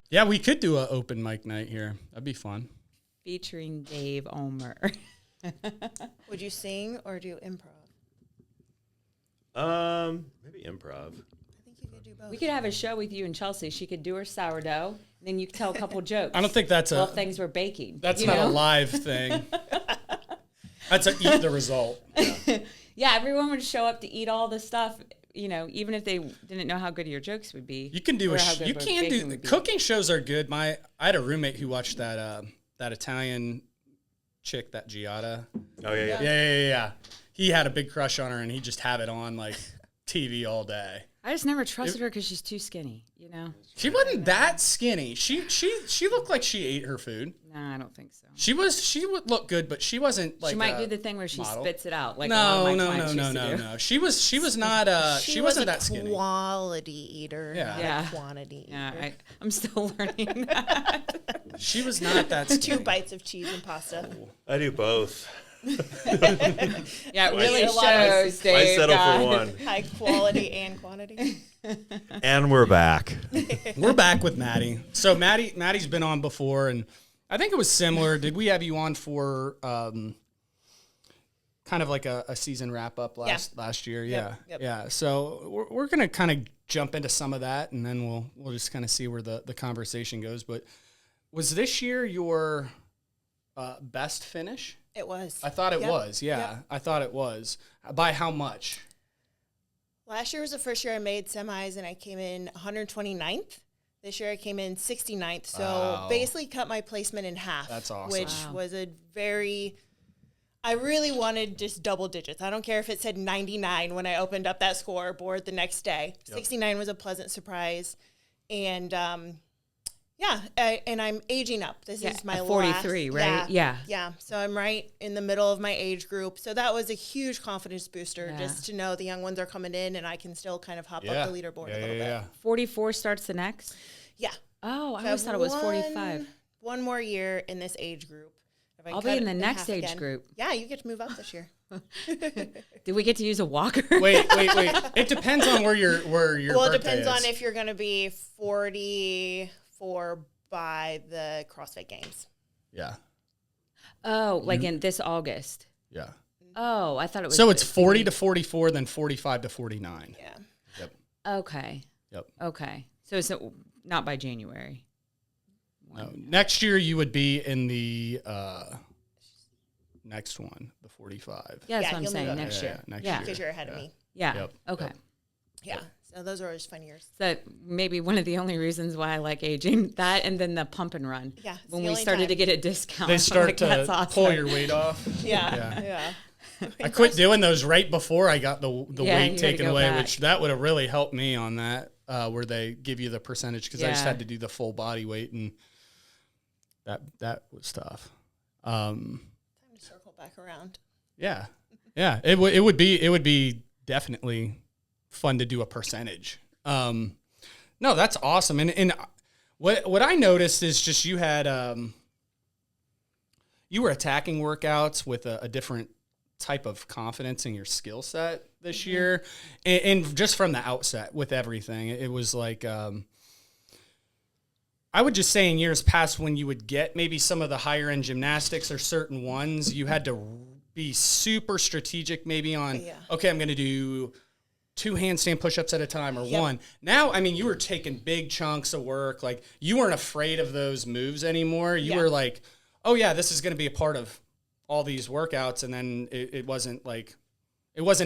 Yeah, we could do an open mic night here. That'd be fun. Featuring Dave Ulmer. Would you sing or do improv? Maybe improv. I think you could do both. We could have a show with you and Chelsea. She could do her sourdough, and then you could tell a couple jokes. I don't think that's while things were baking. That's not a live thing. That's a eat the result. Yeah, everyone would show up to eat all the stuff. You know, even if they didn't know how good your jokes would be. You can do cooking shows are good. I had a roommate who watched that Italian chick, that Giada. Oh yeah. Yeah. He had a big crush on her, and he'd just have it on like TV all day. I just never trusted her because she's too skinny. You know, she wasn't that skinny. She looked like she ate her food. No, I don't think so. She would look good, but she wasn't like. She might do the thing where she spits it out. Like no. She wasn't that skinny. Quality eater, yeah. not a quantity eater. Yeah, I'm still learning that. She was not that skinny. 2 bites of cheese and pasta. I do both. Yeah, it really shows, Dave. I settle for one. High quality and quantity. And we're back. We're back with Mattie. So Mattie's been on before, and I think it was similar. Did we have you on for kind of like a season wrap up last year? Yep. Yeah. So we're gonna kind of jump into some of that, and then we'll just kind of see where the conversation goes. But was this year your best finish? It was. I thought it was. Yeah, Yep. I thought it was. By how much? Last year was the first year I made semis, and I came in 129th. This year I came in 69th, so basically cut my placement in half. That's awesome. Which was I really wanted just double digits. I don't care if it said 99 when I opened up that scoreboard the next day. Yep. 69 was a pleasant surprise. And, and I'm aging up. This is my 43, right? Yeah. So I'm right in the middle of my age group. So that was a huge confidence booster just to know the young ones are coming in and I can still kind of hop up the leaderboard a little bit. Yeah. 44 starts the next? Yeah. Oh, I always thought it was 45. One more year in this age group. I'll be in the next age group. Yeah, you get to move up this year. Did we get to use a walker? Wait. It depends on where your Well, it birthday depends is. on if you're going to be 44 by the CrossFit Games. Yeah. Oh, like in this August. Yeah. Oh, I thought it was. So it's 40 to 44, then 45 to 49. Yeah. Yep. Okay. Yep. Okay. So it's not by January. No. Next year you would be in the next one, the 45. Yeah, that's what I'm saying. Next year. Next year. Because you're ahead of me. Yeah. Yep. Okay. Yeah. So those are always fun years. So maybe one of the only reasons why I like aging, that and then the pump and run. Yeah. When we started to get a discount. They start to awesome. pull your weight off. Yeah. I quit doing those right before I got the weight taken away, back. which that would have really helped me on that, where they give you the percentage, because I just had to do the full body weight, and that was tough. Time to circle back around. Yeah. It would be definitely fun to do a percentage. No, that's awesome. And what I noticed is just you had you were attacking workouts with a different type of confidence in your skill set this year, and just from the outset with everything, it was like I would just say in years past, when you would get maybe some of the higher end gymnastics or certain ones, you had to be super strategic maybe on, okay, I'm going to do 2 handstand push-ups at a time or one. Now, I mean, you were taking big chunks of work. Like, you weren't afraid of those moves anymore. You were like, oh yeah, this is going to be a part of all these workouts. And then it wasn't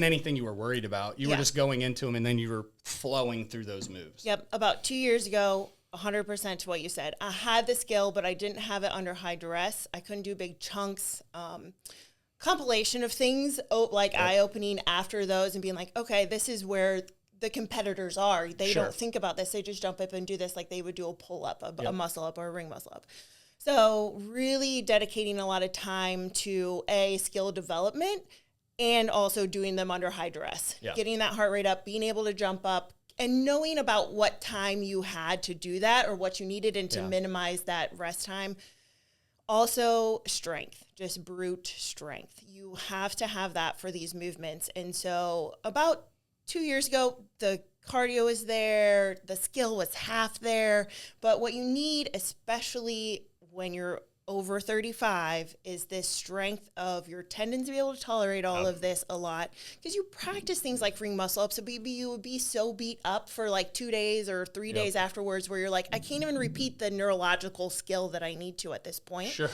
anything you were worried about. You were just going into them, and then you were flowing through those moves. Yep. About 2 years ago, 100% to what you said. I had the skill, but I didn't have it under high duress. I couldn't do big chunks. Compilation of things, eye-opening after those and being like, okay, this is where the competitors are. They don't think about this. They just jump up and do this like they would do a pull-up, a muscle-up, or a ring muscle-up. So really dedicating a lot of time to, skill development, and also doing them under high duress. Getting that heart rate up, being able to jump up, and knowing about what time you had to do that or what you needed and to minimize that rest time. Also, strength, just brute strength. You have to have that for these movements. And so about 2 years ago, the cardio is there, the skill was half there. But what you need, especially when you're over 35, is this strength of your tendons to be able to tolerate all of this a lot. Because you practice things like ring muscle ups, so you would be so beat up for like 2 days or 3 days afterwards where you're like, I can't even repeat the neurological skill that I need to at this point. Sure.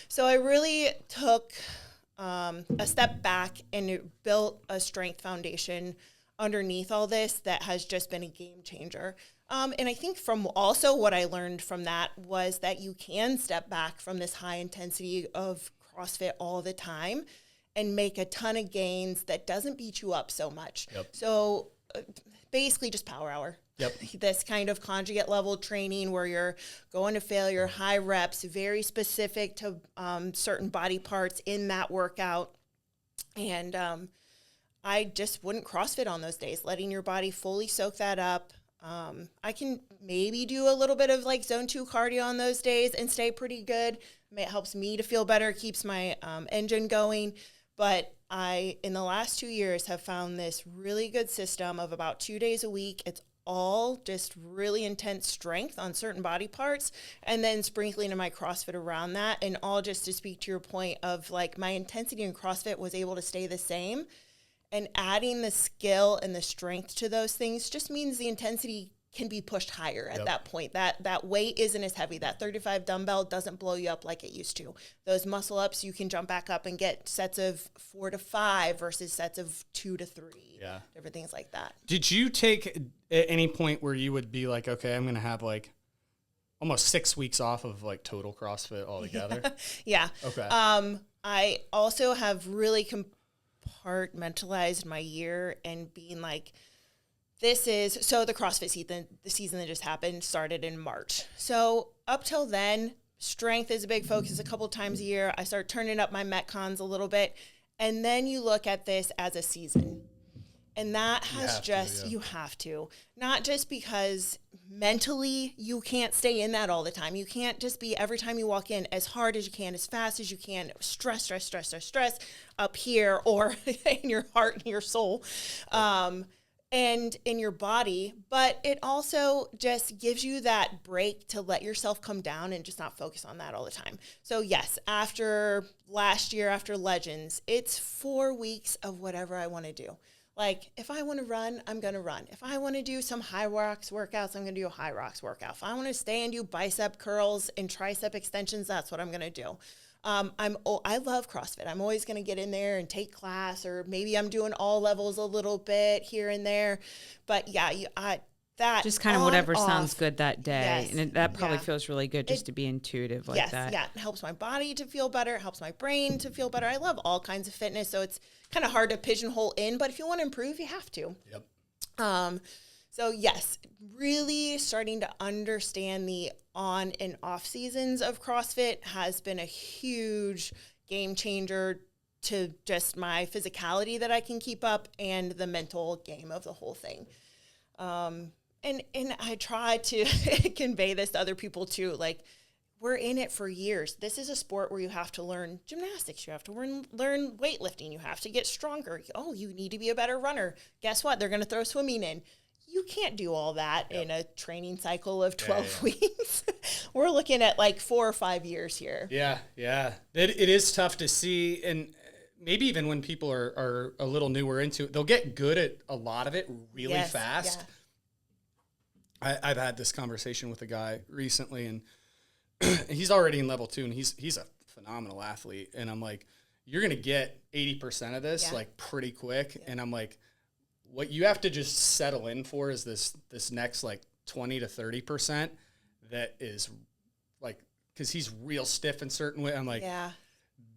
So I really took a step back and built a strength foundation underneath all this that has just been a game changer. And I think from also what I learned from that was that you can step back from this high intensity of CrossFit all the time and make a ton of gains that doesn't beat you up so much. So basically just power hour. This kind of conjugate level training where you're going to failure, high reps, very specific to certain body parts in that workout. And I just wouldn't CrossFit on those days, letting your body fully soak that up. I can maybe do a little bit of like zone 2 cardio on those days and stay pretty good. It helps me to feel better, keeps my engine going. But I, in the last 2 years, have found this really good system of about 2 days a week. It's all just really intense strength on certain body parts and then sprinkling in my CrossFit around that. And all just to speak to your point of like my intensity in CrossFit was able to stay the same. And adding the skill and the strength to those things just means the intensity can be pushed higher at that point. That weight isn't as heavy. That 35 dumbbell doesn't blow you up like it used to. Those muscle ups, you can jump back up and get sets of 4 to 5 versus sets of 2 to 3. Different things like that. Did you take at any point where you would be like, okay, I'm going to have like almost 6 weeks off of like total CrossFit altogether? Yeah. Okay. I also have really compartmentalized my year and being like, this is, so the CrossFit season, the season that just happened started in March. So up till then, strength is a big focus a couple times a year. I start turning up my Metcons a little bit. And then you look at this as a season. And that has you have to, not just because mentally you can't stay in that all the time. You can't just be every time you walk in as hard as you can, as fast as you can, stress up here or in your heart and your soul and in your body. But it also just gives you that break to let yourself come down and just not focus on that all the time. So yes, after last year, after Legends, it's 4 weeks of whatever I want to do. Like, if I want to run, I'm going to run. If I want to do some high rocks workouts, I'm going to do a high rocks workout. If I want to stay and do bicep curls and tricep extensions, that's what I'm going to do. I love CrossFit. I'm always going to get in there and take class, or maybe I'm doing all levels a little bit here and there. But yeah, that just kind of whatever sounds good that day. Yes. And that probably feels really good just to be intuitive like that. Yeah. It helps my body to feel better. It helps my brain to feel better. I love all kinds of fitness. So it's kind of hard to pigeonhole in, but if you want to improve, you have to. So yes, really starting to understand the on and off seasons of CrossFit has been a huge game changer to just my physicality that I can keep up and the mental game of the whole thing. And I try to convey this to other people too. Like, we're in it for years. This is a sport where you have to learn gymnastics. You have to learn weightlifting. You have to get stronger. Oh, you need to be a better runner. Guess what? They're going to throw swimming in. You can't do all that in a training cycle of 12 weeks. We're looking at like 4 or 5 years here. Yeah. It is tough to see. And maybe even when people are a little newer into it, they'll get good at a lot of it really fast. Yeah. I've had this conversation with a guy recently, and he's already in level 2, and he's a phenomenal athlete. And I'm like, you're going to get 80% of this like pretty quick. Yeah. And I'm like, what you have to just settle in for is this next like 20 to 30% that is like, because he's real stiff in certain way. I'm like,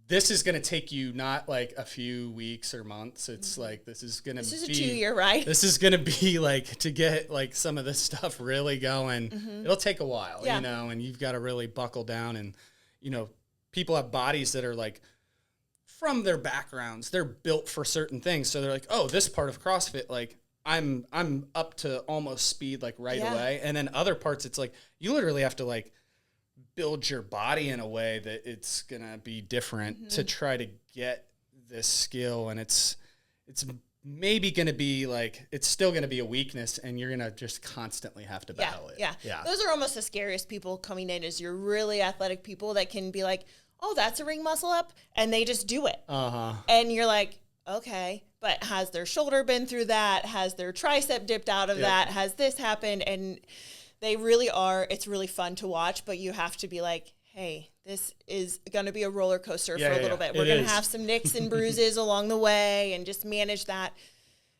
this is going to take you not like a few weeks or months. It's like, this is a 2-year ride. This is going to be like, to get like some of this stuff really going, it'll take a while, you know, and you've got to really buckle down. And, you know, people have bodies that are like, from their backgrounds, they're built for certain things. So they're like, oh, this part of CrossFit, like I'm up to almost speed like right away. And then other parts, it's like, you literally have to like build your body in a way that it's going to be different to try to get this skill. And it's maybe going to be like, it's still going to be a weakness, and you're going to just constantly have to battle it. Yeah. Those are almost the scariest people coming in, is your really athletic people that can be like, oh, that's a ring muscle up. And they just do it. And you're like, okay, but has their shoulder been through that? Has their tricep dipped out of that? Has this happened? And they really are. It's really fun to watch, but you have to be like, hey, this is going to be a roller coaster for a little bit. We're going to have some nicks and bruises along the way, and just manage that,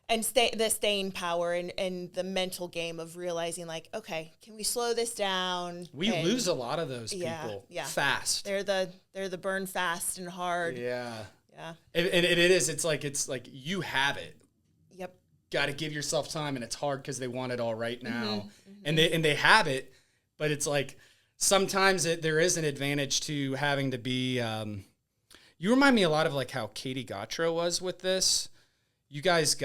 and the staying power and the mental game of realizing, like, okay, can we slow this down? We lose a lot of those people fast. They're the burn fast and hard. Yeah. Yeah. And it is. It's like you have it. Yep. Got to give yourself time, and it's hard because they want it all right now, and they have it, but it's like sometimes there is an advantage to having to be. You remind me a lot of like how Katie Gautreaux was with this. You guys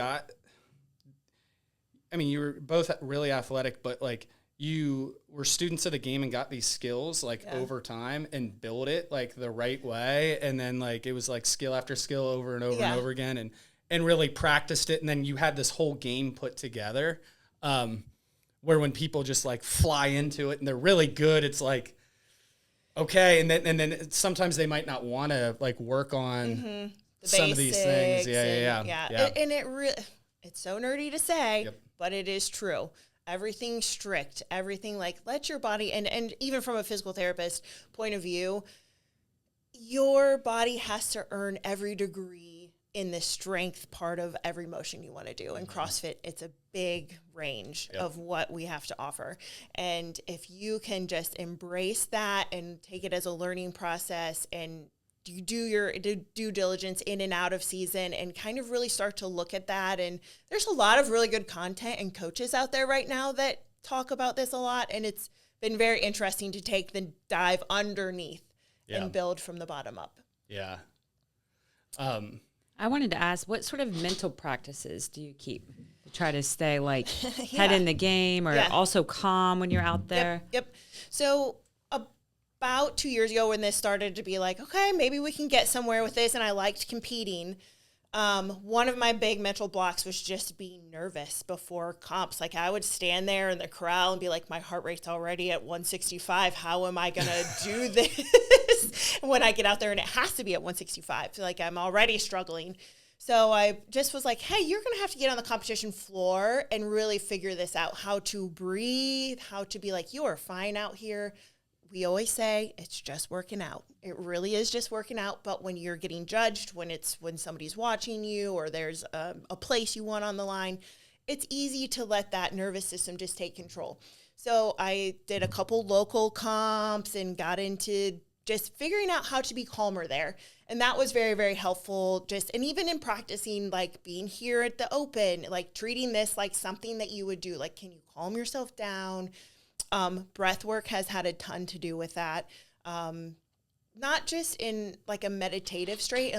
you were both really athletic, but like you were students of the game and got these skills like over time and build it like the right way, and then like it was like skill after skill over and over and over again, and really practiced it. And then you had this whole game put together where when people just like fly into it and they're really good, it's like, okay. And then sometimes they might not want to like work on some of these things. Yeah. And it's so nerdy to say, but it is true. Everything strict, everything like let your body, and even from a physical therapist point of view, your body has to earn every degree in the strength part of every motion you want to do. In CrossFit, it's a big range of what we have to offer. And if you can just embrace that and take it as a learning process, and you do your due diligence in and out of season, and kind of really start to look at that. And there's a lot of really good content and coaches out there right now that talk about this a lot. And it's been very interesting to take the dive underneath and build from the bottom up. Yeah. I wanted to ask, what sort of mental practices do you keep to try to stay like head in the game, or also calm when you're out there? Yep. So about 2 years ago, when this started to be like, okay, maybe we can get somewhere with this, and I liked competing, one of my big mental blocks was just being nervous before comps. Like I would stand there in the corral and be like, my heart rate's already at 165. How am I going to do this when I get out there and it has to be at 165? So like I'm already struggling. So I just was like, hey, you're going to have to get on the competition floor and really figure this out, how to breathe, how to be like, you are fine out here. We always say it's just working out. It really is just working out. But when you're getting judged, when somebody's watching you, or there's a place you want on the line, it's easy to let that nervous system just take control. So I did a couple local comps and got into just figuring out how to be calmer there. And that was very, very helpful. And even in practicing, like being here at the open, like treating this like something that you would do. Like, can you calm yourself down? Breath work has had a ton to do with that. Not just in like a meditative state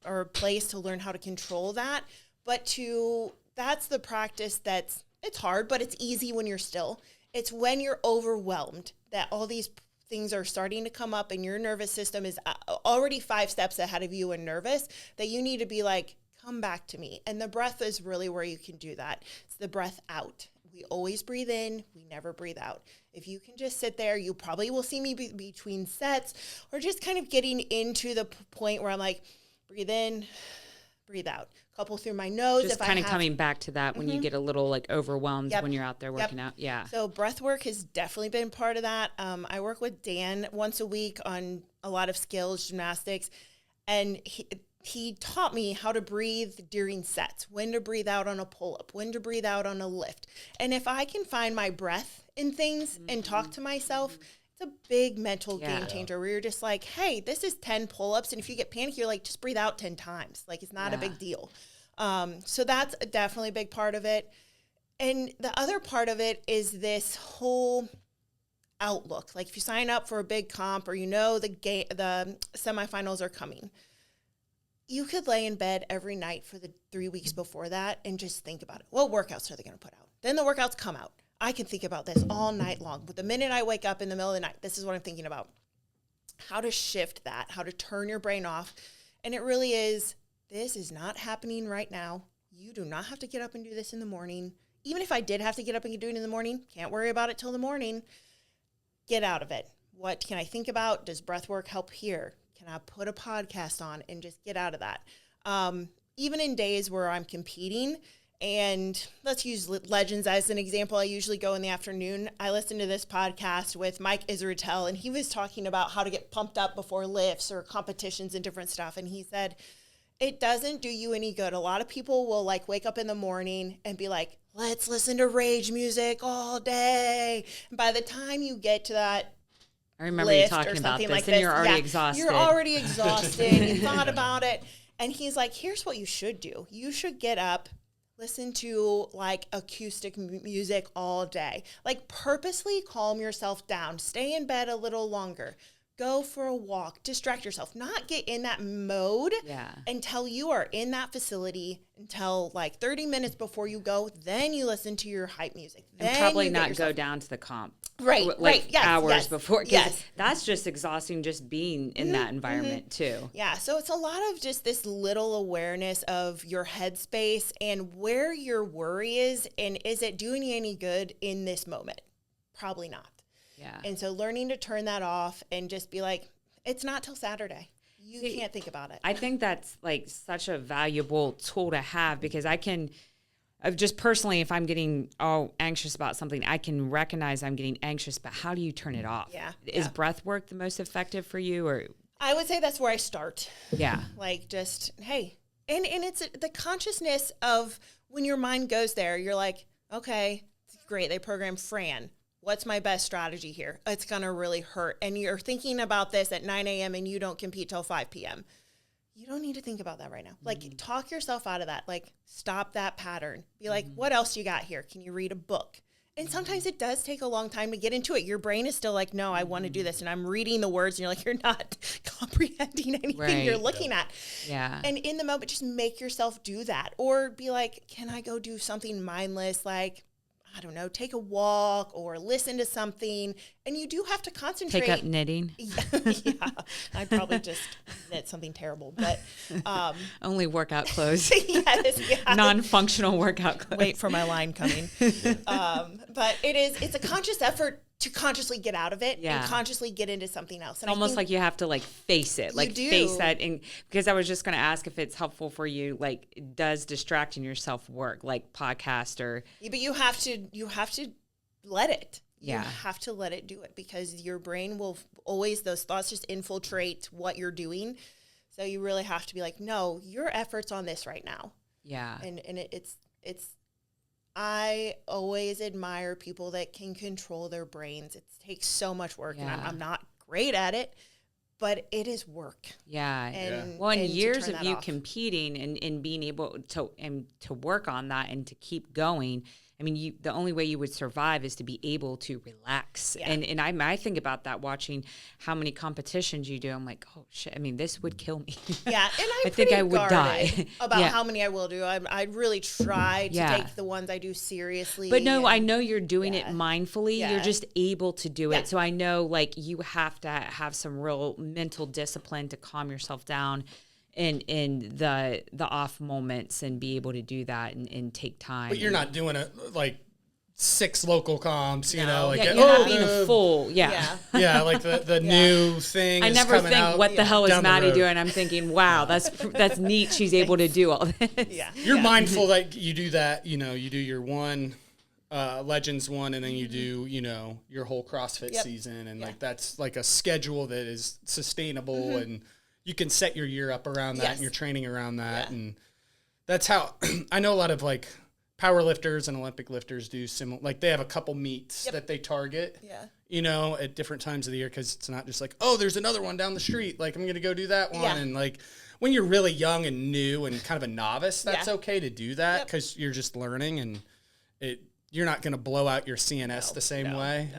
or a place to learn how to control that, but that's the practice it's hard, but it's easy when you're still. It's when you're overwhelmed that all these things are starting to come up and your nervous system is already 5 steps ahead of you and nervous, that you need to be like, come back to me. And the breath is really where you can do that. It's the breath out. We always breathe in. We never breathe out. If you can just sit there, you probably will see me between sets, or just kind of getting into the point where I'm like, breathe in, breathe out. Couple through my nose. Just kind of coming back to that when you get a little like overwhelmed when you're out there working out. Yeah. So breath work has definitely been part of that. I work with Dan once a week on a lot of skills, gymnastics, and he taught me how to breathe during sets, when to breathe out on a pull-up, when to breathe out on a lift. And if I can find my breath in things and talk to myself, it's a big mental game changer where you're just like, hey, this is 10 pull-ups. And if you get panicky, you're like, just breathe out 10 times. Like, it's not a big deal. So that's definitely a big part of it. And the other part of it is this whole outlook. Like if you sign up for a big comp, or the semifinals are coming, you could lay in bed every night for the 3 weeks before that and just think about it. What workouts are they going to put out? Then the workouts come out. I can think about this all night long. But the minute I wake up in the middle of the night, this is what I'm thinking about. How to shift that, how to turn your brain off. And it really is, this is not happening right now. You do not have to get up and do this in the morning. Even if I did have to get up and do it in the morning, can't worry about it till the morning. Get out of it. What can I think about? Does breath work help here? Can I put a podcast on and just get out of that? Even in days where I'm competing, and let's use Legends as an example. I usually go in the afternoon. I listen to this podcast with Mike Israetel, and he was talking about how to get pumped up before lifts or competitions and different stuff. And he said, it doesn't do you any good. A lot of people will like wake up in the morning and be like, let's listen to rage music all day. And by the time you get to that, I remember you talking about this, and you're already exhausted. You're already exhausted. You thought about it. And he's like, here's what you should do. You should get up, listen to like acoustic music all day. Like purposely calm yourself down. Stay in bed a little longer. Go for a walk. Distract yourself. Not get in that mode until you are in that facility until like 30 minutes before you go. Then you listen to your hype music. And then probably not go down to the comp. Right, like Yes, hours before. Yes. That's just exhausting just being in that environment too. Yeah, so it's a lot of just this little awareness of your headspace and where your worry is, and is it doing you any good in this moment? Probably not. Yeah. And so learning to turn that off and just be like, it's not till Saturday. You can't think about it. I think that's like such a valuable tool to have, because I can just personally, if I'm getting anxious about something, I can recognize I'm getting anxious, but how do you turn it off? Yeah. Is breath work the most effective for you? Or I would say that's where I start. Yeah. Like just, hey, and it's the consciousness of when your mind goes there, you're like, okay, great. They programmed Fran. What's my best strategy here? It's going to really hurt. And you're thinking about this at 9 a.m. and you don't compete till 5 p.m. You don't need to think about that right now. Like, talk yourself out of that. Like, stop that pattern. Be like, what else you got here? Can you read a book? And sometimes it does take a long time to get into it. Your brain is still like, no, I want to do this. And I'm reading the words, and you're like, you're not comprehending anything you're looking at. Yeah. And in the moment, just make yourself do that. Or be like, can I go do something mindless? Like, I don't know, take a walk or listen to something. And you do have to concentrate. Take up knitting. Yeah, I'd probably just knit something terrible, but only workout clothes. Yes. Non-functional workout clothes. Wait for my line coming. But it's a conscious effort to consciously get out of it and consciously get into something else. And almost like you have to like face it, like face that. And because I was just going to ask if it's helpful for you, like does distracting yourself work, like podcast or? Yeah, but you have to let it. Yeah. You have to let it do it, because your brain will always, those thoughts just infiltrate what you're doing. So you really have to be like, no, your effort's on this right now. Yeah. And it's I always admire people that can control their brains. It takes so much work, and I'm not great at it, but it is work. Yeah. And, well, and and years of you off. competing and being able to work on that and to keep going. I mean, the only way you would survive is to be able to relax. Yeah. And I think about that, watching how many competitions you do. I'm like, oh shit, I mean, this would kill me. Yeah, and I think I would die about how many I will do. I really try to take the ones I do seriously. But no, I know you're doing it mindfully. Yeah. You're just able to do it. So I know like you have to have some real mental discipline to calm yourself down in the off moments and be able to do that and take time. But you're not doing it like 6 local comps, you know, like you're not being a fool. Yeah. Like the new thing. I never think, out what the hell is Mattie road. doing? I'm thinking, wow, that's neat. She's able to do all this. Yeah. You're mindful that you do that, you know, you do your one Legends one, and then you do, you know, your whole CrossFit season, and like that's like a schedule that is sustainable, and you can set your year up around that and your training around that. And that's how I know a lot of like power lifters and Olympic lifters do similar, like they have a couple meets that they target, you know, at different times of the year. 'Cause it's not just like, oh, there's another one down the street. Like I'm going to go do that one. And like when you're really young and new and kind of a novice, that's okay to do that, 'cause you're just learning, and you're not going to blow out your CNS the same way.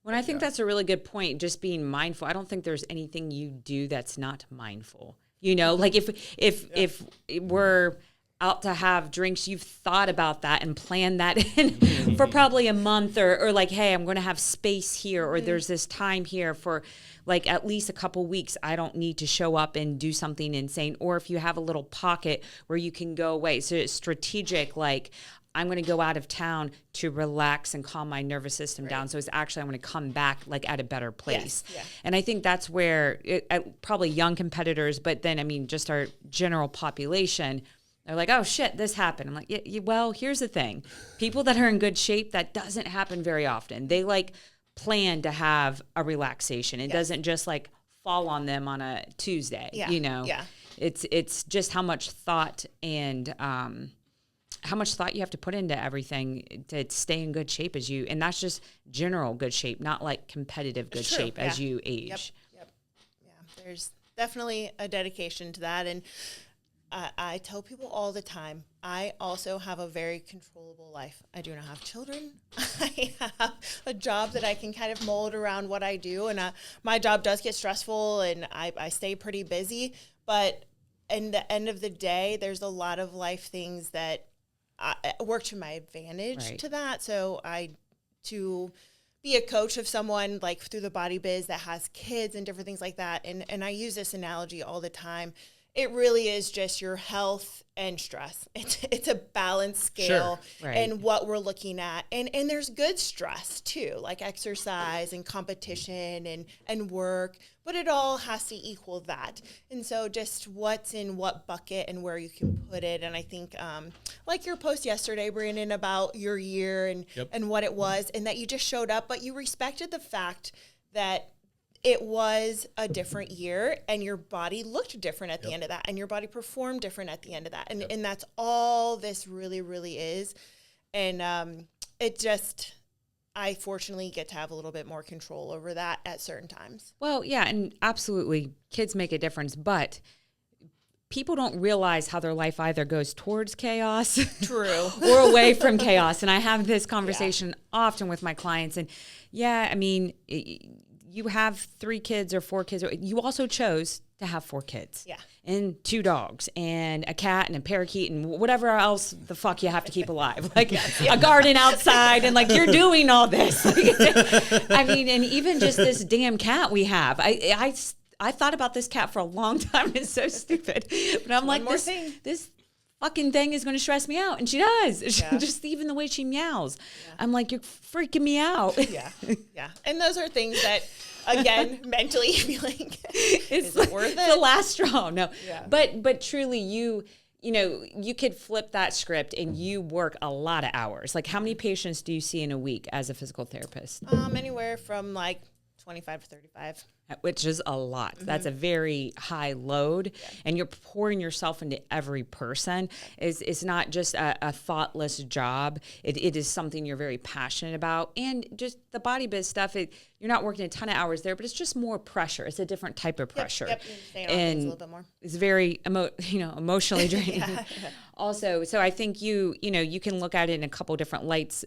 Well, I think that's a really good point, just being mindful. I don't think there's anything you do that's not mindful. You know, like if we're out to have drinks, you've thought about that and planned that in for probably a month, or like, hey, I'm going to have space here, or there's this time here for like at least a couple weeks. I don't need to show up and do something insane. Or if you have a little pocket where you can go away. So it's strategic, like, I'm going to go out of town to relax and calm my nervous system down. So it's actually, I'm going to come back like at a better place. Yes. Yeah. And I think that's where probably young competitors, but then, I mean, just our general population, they're like, oh shit, this happened. I'm like, well, here's the thing. People that are in good shape, that doesn't happen very often. They like plan to have a relaxation. It doesn't just like fall on them on a Tuesday, you know? Yeah. It's just how much thought and, how much thought you have to put into everything to stay in good shape and that's just general good shape, not like competitive good shape as you age. Yep. Yeah. There's definitely a dedication to that. And I tell people all the time, I also have a very controllable life. I do not have children. I have a job that I can kind of mold around what I do. And my job does get stressful and I stay pretty busy, but in the end of the day, there's a lot of life things that work to my advantage to that. So to be a coach of someone like through the body biz that has kids and different things like that. And I use this analogy all the time. It really is just your health and stress. It's a balance scale and what we're looking at. And there's good stress too, like exercise and competition and work, but it all has to equal that. And so just what's in what bucket and where you can put it. And I think like your post yesterday, Brandon, about your year and what it was, and that you just showed up, but you respected the fact that it was a different year and your body looked different at the end of that, and your body performed different at the end of that. And that's all this really, really is. And it just, I fortunately get to have a little bit more control over that at certain times. Well, yeah, and absolutely kids make a difference, but people don't realize how their life either goes towards chaos or away from chaos. And I have this conversation often with my clients. And I mean, you have 3 kids or 4 kids. You also chose to have 4 kids. Yeah. And 2 dogs and a cat and a parakeet and whatever else the fuck you have to keep alive. Like a garden outside, and like you're doing all this. I mean, and even just this damn cat we have. I thought about this cat for a long time. It's so stupid. But I'm like, this fucking thing is going to stress me out. And she does. Just even the way she meows. I'm like, you're freaking me out. Yeah. And those are things that, again, mentally you feel like, is it worth it? The last straw. No. Yeah. But truly you know, you could flip that script and you work a lot of hours. Like how many patients do you see in a week as a physical therapist? Anywhere from like 25 to 35. Which is a lot. Mm-hmm. That's a very high load, and you're pouring yourself into every person. It's not just a thoughtless job. It is something you're very passionate about, and just the body biz stuff. You're not working a ton of hours there, but it's just more pressure. It's a different type of pressure, and a little bit more. It's very emotionally draining. Also, so I think you can look at it in a couple different lights.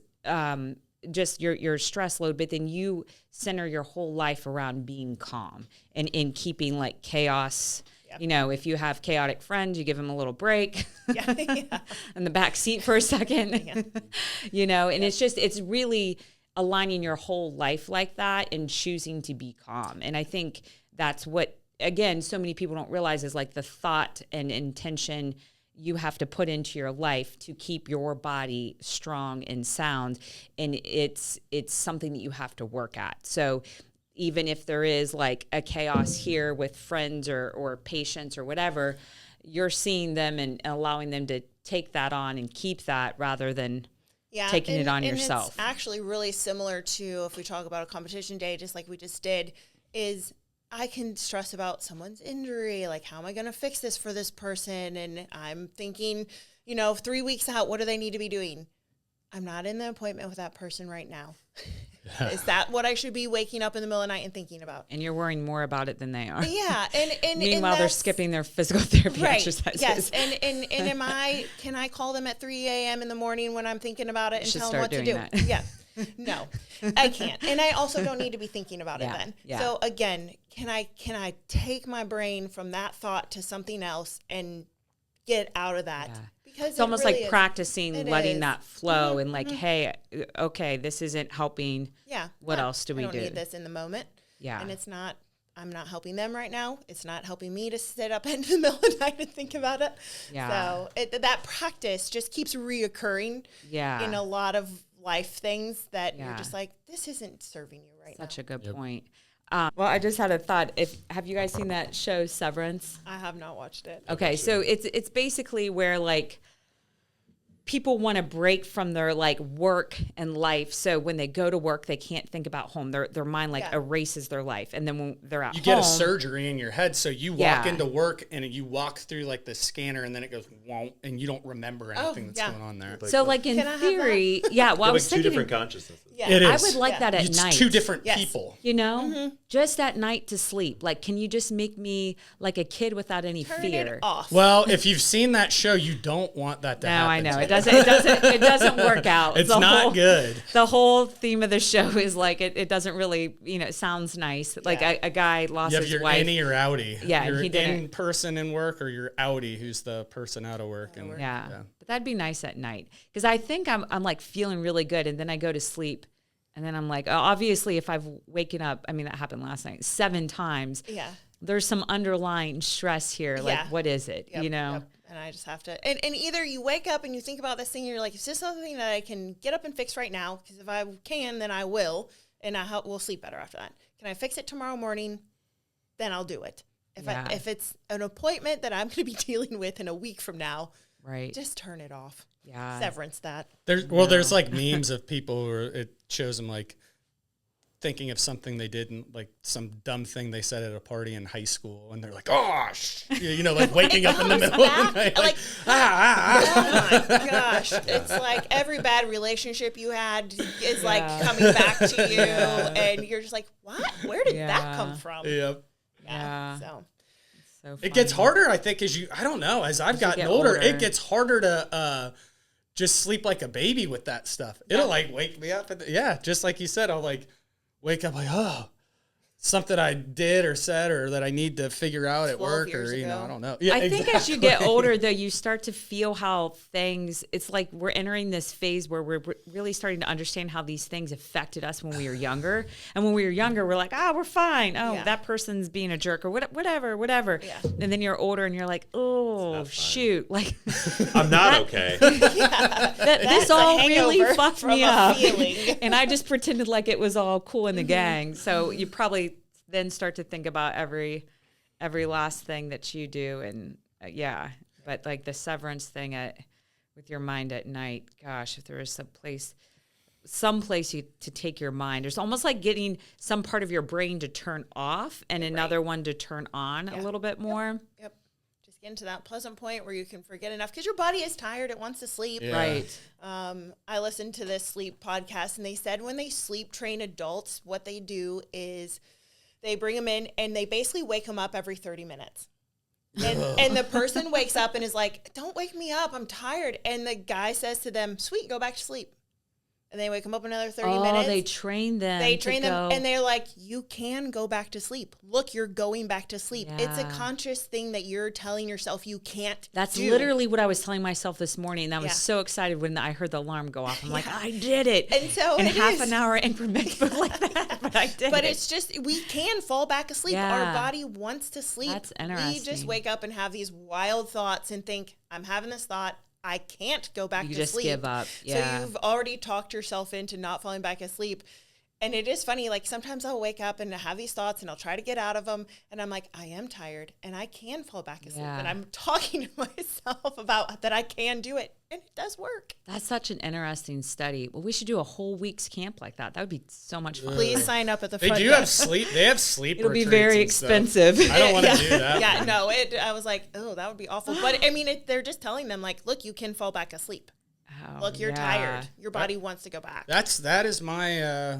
Just your stress load, but then you center your whole life around being calm and in keeping like chaos. Yep. You know, if you have chaotic friends, you give them a little break in the back seat for a second, you know, and it's really aligning your whole life like that and choosing to be calm. And I think that's what, again, so many people don't realize is like the thought and intention you have to put into your life to keep your body strong and sound. And it's something that you have to work at. So even if there is like a chaos here with friends or patients or whatever, you're seeing them and allowing them to take that on and keep that rather than taking it on yourself. It's actually really similar to, if we talk about a competition day, just like we just did, is I can stress about someone's injury, like how am I going to fix this for this person? And I'm thinking, 3 weeks out, what do they need to be doing? I'm not in the appointment with that person right now. Is that what I should be waking up in the middle of the night and thinking about? And you're worrying more about it than they are. Yeah. And meanwhile, they're skipping their physical therapy exercises. Yes. And can I call them at 3 a.m. in the morning when I'm thinking about it and tell them what to do? That. Yeah. No, I can't. And I also don't need to be thinking about it then. Yeah. So again, can I take my brain from that thought to something else and get out of that. Yeah. Because it's almost really like practicing letting that flow and like, Mm-hmm. hey, okay, this isn't helping. Yeah. What else do we I don't do? need this in the moment. Yeah. And I'm not helping them right now. It's not helping me to sit up in the middle of the night and think about it. Yeah. So that practice just keeps reoccurring in a lot of life things that you're just like, this isn't serving you right now. Such a good point. Well, I just had a thought. Have you guys seen that show Severance? I have not watched it. Okay, so it's basically where like people want to break from their like work and life. So when they go to work, they can't think about home. Their mind like erases their life. And then when they're at home, you get a surgery in your head. So you walk into work and you walk through like the scanner and then it goes, won't, and you don't remember anything that's going on there. So like in theory, well, I was two thinking different consciousnesses. Yeah. It is. I would like that at It's night. two different people. You know, just at night to sleep. Like, can you just make me like a kid without any Turn fear? it off. Well, if you've seen that show, you don't want that to No, happen. I know it doesn't. It doesn't work out. It's not good. The whole theme of the show is like it doesn't really. It sounds nice. Like a guy lost You have his your wife. innie or outie. Yeah, and you're he didn't. in person in work, or you're outie, who's the person out of work. And Yeah. But that'd be nice at night because I think I'm like feeling really good, and then I go to sleep. And then I'm like, obviously, if I've waken up, I mean, that happened last night 7 times. Yeah. There's some underlying stress here. Like, what is it? Yep, Yep. And I just have to, and either you wake up and you think about this thing and you're like, is this something that I can get up and fix right now? Because if I can, then I will. And we'll sleep better after that. Can I fix it tomorrow morning? Then I'll do it. If it's an appointment that I'm going to be dealing with in a week from now, Right. just turn it off. Yeah. Severance that. There's like memes of people where it shows them like thinking of something they did and like some dumb thing they said at a party in high school, and they're like, "Gosh," like waking up in the middle of the night, oh my gosh! It's like every bad relationship you had is like coming back to you, and you're just like, "What? Where did that come from?" Yep. Yeah. So. It gets harder, I think, I don't know, as I've gotten older, it gets harder to just sleep like a baby with that stuff. It'll like wake me up. Just like you said, I'll like wake up like, oh, something I did or said or that I need to figure out at work or, I don't know. Yeah, I think as you get older, though, you start to feel how it's like we're entering this phase where we're really starting to understand how these things affected us when we were younger. And when we were younger, we're like, we're fine. Oh, that person's being a jerk or whatever. Yeah. And then you're older and you're like, oh, shoot. Like, I'm not okay. This all really fucked me up. Feeling. And I just pretended like it was all cool in the gang. So you probably then start to think about every last thing that you do. And but like the severance thing with your mind at night, gosh, if there was some place to take your mind, there's almost like getting some part of your brain to turn off and another one to turn on a little bit more. Yep. Just get into that pleasant point where you can forget enough because your body is tired. It wants to sleep. Yeah. Right. I listened to this sleep podcast and they said when they sleep train adults, what they do is they bring them in and they basically wake them up every 30 minutes. And the person wakes up and is like, don't wake me up. I'm tired. And the guy says to them, sweet, go back to sleep. And they wake them up another 30 minutes. Oh, they train them. And they're like, you can go back to sleep. Look, you're going back to sleep. Yeah. It's a conscious thing that you're telling yourself you can't That's do. literally what I was telling myself this morning. And I was so excited when I heard the alarm go off. I'm like, I did it. And so in it half is. an hour increments, but like that. But I did it. But it's just, we can fall back asleep. Yeah. Our body wants to sleep. That's We interesting. just wake up and have these wild thoughts and think, I'm having this thought. I can't go back You to just sleep. give up. Yeah. So you've already talked yourself into not falling back asleep. And it is funny, like sometimes I'll wake up and have these thoughts and I'll try to get out of them. And I'm like, I am tired and I can fall back asleep. Yeah. And I'm talking to myself about that I can do it. And it does work. That's such an interesting study. Well, we should do a whole week's camp like that. That would be so much fun. Please sign up at the They front do desk. have sleep. They have sleep. It'll be retreats very and stuff. expensive. I don't want to do that. Yeah, no, I was like, oh, that would be awful. But I mean, they're just telling them like, look, you can fall back asleep. Oh, Look, you're yeah. tired. Your body wants to go back. That is my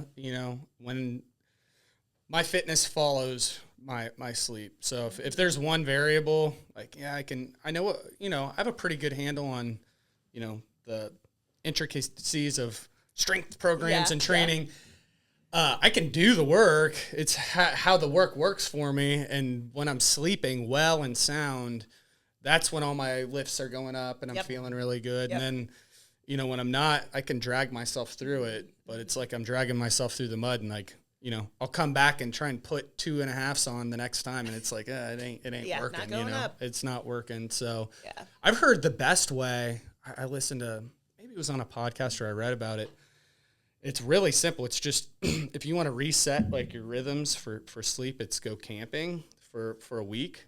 when my fitness follows my sleep. So if there's one variable, like I know what I have a pretty good handle on the intricacies of strength programs and training. I can do the work. It's how the work works for me, and when I'm sleeping well and sound, that's when all my lifts are going up and I'm feeling really good. And then, you know, when I'm not, I can drag myself through it, but it's like I'm dragging myself through the mud, and like, you know, I'll come back and try and put 2.5s on the next time, and it's like, it ain't working, not going up. It's not working. So I've heard the best way. I listened to, maybe it was on a podcast or I read about it. It's really simple. It's just, if you want to reset like your rhythms for sleep, it's go camping for a week.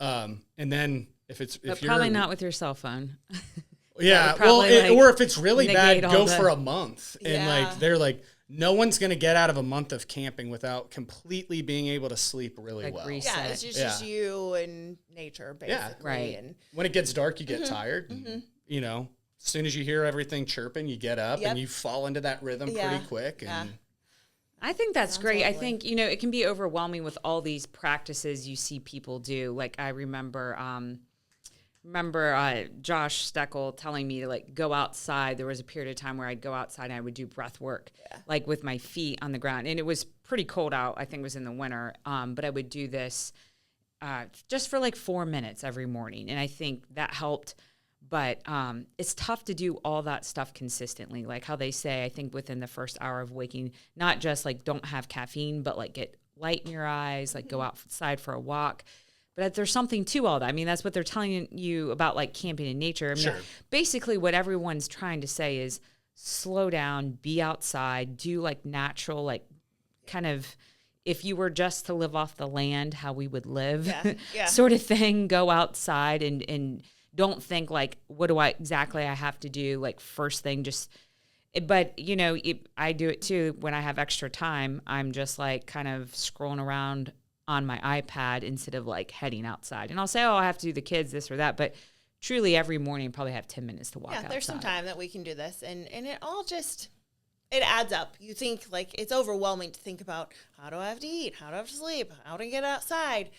And then if you're probably not with your cell phone. Yeah. Well, or if it's really bad, go for a month. And like, they're like, no one's going to get out of a month of camping without completely being able to sleep really well. Reset. Yeah, it's just you and nature, basically. Yeah, right. And when it gets dark, you get tired. And, you know, as soon as you hear everything chirping, you get up and you fall into that rhythm pretty quick. And I think that's great. Lovely. I think, you know, it can be overwhelming with all these practices you see people do. Like I remember Josh Steckel telling me to like go outside. There was a period of time where I'd go outside and I would do breath work, like with my feet on the ground. And it was pretty cold out. I think it was in the winter. But I would do this just for like 4 minutes every morning. And I think that helped. But it's tough to do all that stuff consistently. Like how they say, I think within the first hour of waking, not just like don't have caffeine, but like get light in your eyes, like go outside for a walk. But there's something to all that. I mean, that's what they're telling you about like camping in nature. I mean, basically what everyone's trying to say is slow down, be outside, do like natural, like kind of, if you were just to live off the land, how we would live sort of thing, go outside and don't think like, what do I have to do? Like first thing, but you know, I do it too. When I have extra time, I'm just like kind of scrolling around on my iPad instead of like heading outside. And I'll say, I have to do the kids, this or that. But truly every morning, probably have 10 minutes to walk outside. There's some time that we can do this. And it all just, it adds up. You think like it's overwhelming to think about how do I have to eat? How do I have to sleep? How do I get outside?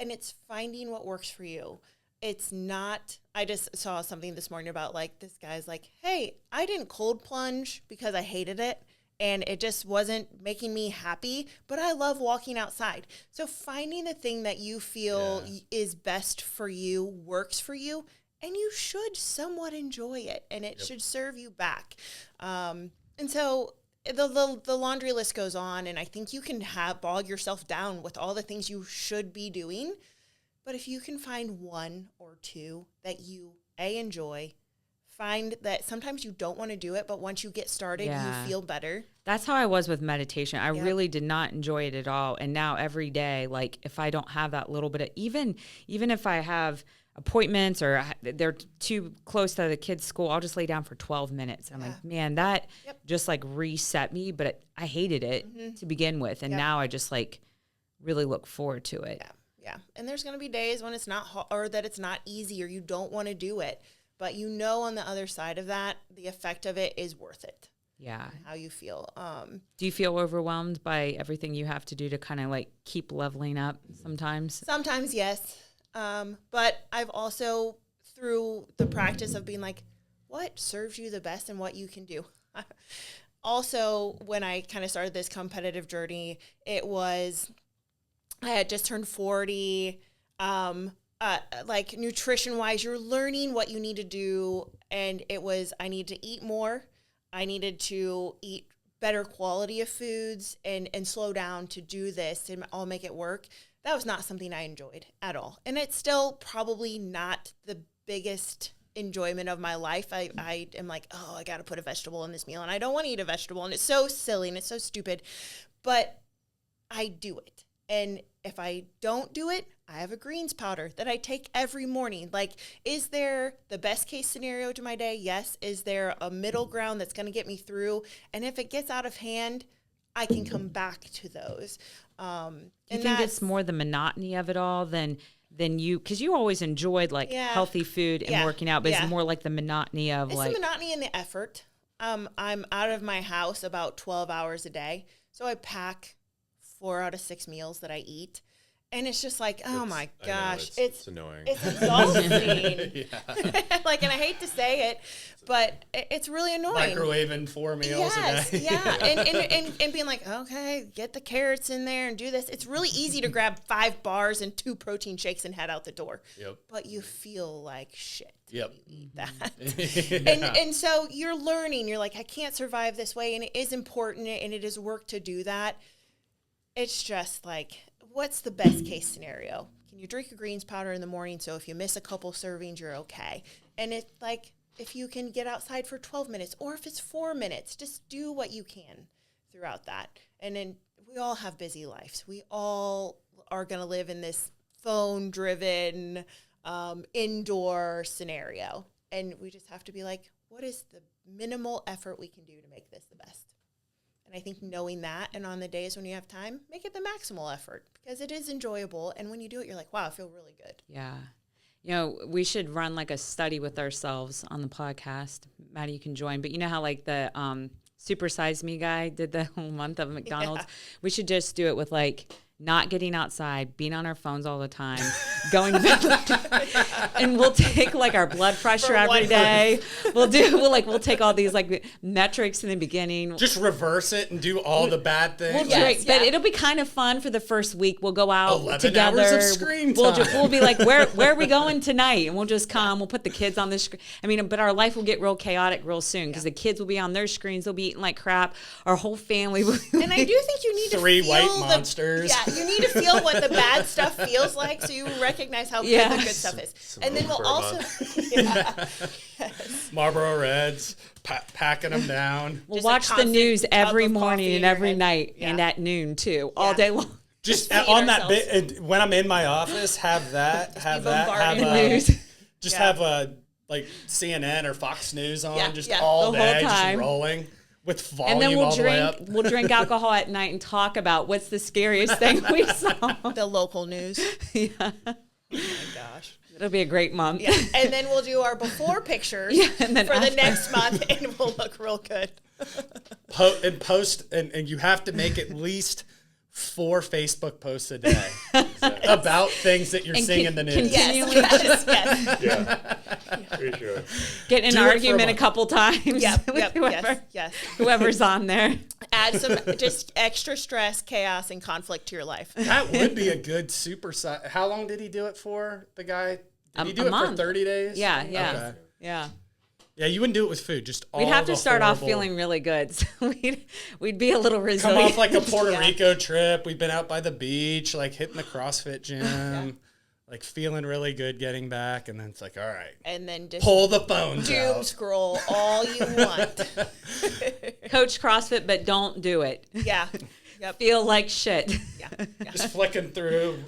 And it's finding what works for you. It's not, I just saw something this morning about like, this guy's like, hey, I didn't cold plunge because I hated it and it just wasn't making me happy, but I love walking outside. So finding the thing that you feel is best for you, works for you, and you should somewhat enjoy it and it should serve you back. And so the laundry list goes on, and I think you can bog yourself down with all the things you should be doing. But if you can find one or two that you enjoy, find that sometimes you don't want to do it, but once you get started, you feel better. That's how I was with meditation. I really did not enjoy it at all. And now every day, like if I don't have that little bit of, even if I have appointments or they're too close to the kids' school, I'll just lay down for 12 minutes. I'm like, man, that just like reset me, but I hated it to begin with. And now I just like really look forward to it. Yeah, and there's going to be days when it's not or that it's not easy or you don't want to do it. But you know on the other side of that, the effect of it is worth it. Yeah. How you feel. Do you feel overwhelmed by everything you have to do to kind of like keep leveling up sometimes? Sometimes, yes. But I've also, through the practice of being like, what serves you the best and what you can do. Also, when I kind of started this competitive journey, it was... I had just turned 40, like nutrition-wise, you're learning what you need to do, and it was, I need to eat more, I needed to eat better quality of foods, and slow down to do this, and I'll make it work. That was not something I enjoyed at all, and it's still probably not the biggest enjoyment of my life. I am like, I got to put a vegetable in this meal, and I don't want to eat a vegetable, and it's so silly, and it's so stupid, but I do it. And if I don't do it, I have a greens powder that I take every morning. Like, is there the best case scenario to my day? Yes. Is there a middle ground that's going to get me through? And if it gets out of hand, I can come back to those. Do you think it's more the monotony of it all than you, because you always enjoyed like healthy food and working out, but it's more like the monotony of the monotony and the effort. I'm out of my house about 12 hours a day. So I pack 4 out of 6 meals that I eat. And it's just like, oh my gosh, it's annoying. It's exhausting. Like, and I hate to say it, but it's really annoying. Microwaving 4 meals a day. And being like, okay, get the carrots in there and do this. It's really easy to grab 5 bars and 2 protein shakes and head out the door. Yep. But you feel like shit. Yep. You eat that. And so you're learning. You're like, I can't survive this way, and it is important, and it is work to do that. It's just like, what's the best case scenario? Can you drink a greens powder in the morning so if you miss a couple servings, you're okay? And it's like, if you can get outside for 12 minutes or if it's 4 minutes, just do what you can throughout that. And then we all have busy lives. We all are going to live in this phone-driven indoor scenario. And we just have to be like, what is the minimal effort we can do to make this the best? And I think knowing that, and on the days when you have time, make it the maximal effort because it is enjoyable. And when you do it, you're like, wow, I feel really good. Yeah. You know, we should run like a study with ourselves on the podcast. Mattie, you can join. But you know how like the Super Size Me guy did the whole month of McDonald's? Yeah. We should just do it with like not getting outside, being on our phones all the time, going and we'll take like our blood pressure every day. We'll take all these like metrics in the beginning. Just reverse it and do all the bad things. We'll drink, but it'll be kind of fun for the first week. We'll go out 11 together. Hours of screen time. We'll be like, where are we going tonight? And we'll just come. We'll put the kids on the screen. I mean, but our life will get real chaotic real soon because the kids will be on their screens. They'll be eating like crap. Our whole family will. And I do think you need to 3 feel white monsters. You need to feel what the bad stuff feels like so you recognize how good the good stuff is. And then we'll also Marlboro Reds, packing them down. We'll watch the news every morning and every night and at noon too, all day long. Just on that bit, when I'm in my office, have like CNN or Fox News on all the day, whole time. just rolling. With volume and then all the way up. We'll drink alcohol at night and talk about what's the scariest thing we saw. The local news. Yeah. Oh my gosh. It'll be a great month. Yeah. And then we'll do our before pictures and then for the next month, and we'll look real good. And you have to make at least 4 Facebook posts a day about things that you're seeing in the news. Yes. Yeah, for sure. Get in an argument a couple times with whoever's on there. Add some just extra stress, chaos, and conflict to your life. That would be a good super size. How long did he do it for, the guy? Did he do it month. For 30 days? Yeah. Okay. Yeah. Yeah, you wouldn't do it with food. Just all we'd have to start horrible... off feeling really good. So we'd be a little resilient. Come off like a Puerto Rico trip. We've been out by the beach, like hitting the CrossFit gym, like feeling really good getting back. And then it's like, all right. And then just pull the phones out. Doom scroll all you want. Coach CrossFit, but don't do it. Yeah. Yep. Feel like shit. Yeah. Just flicking through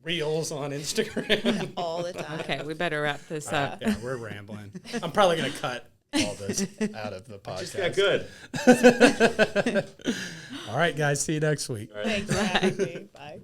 reels on Instagram all the time. Okay, we better wrap this up. Yeah, we're rambling. I'm probably going to cut all this out of the podcast. Just got good. All right, guys. See you next week. Thanks for having me. Bye.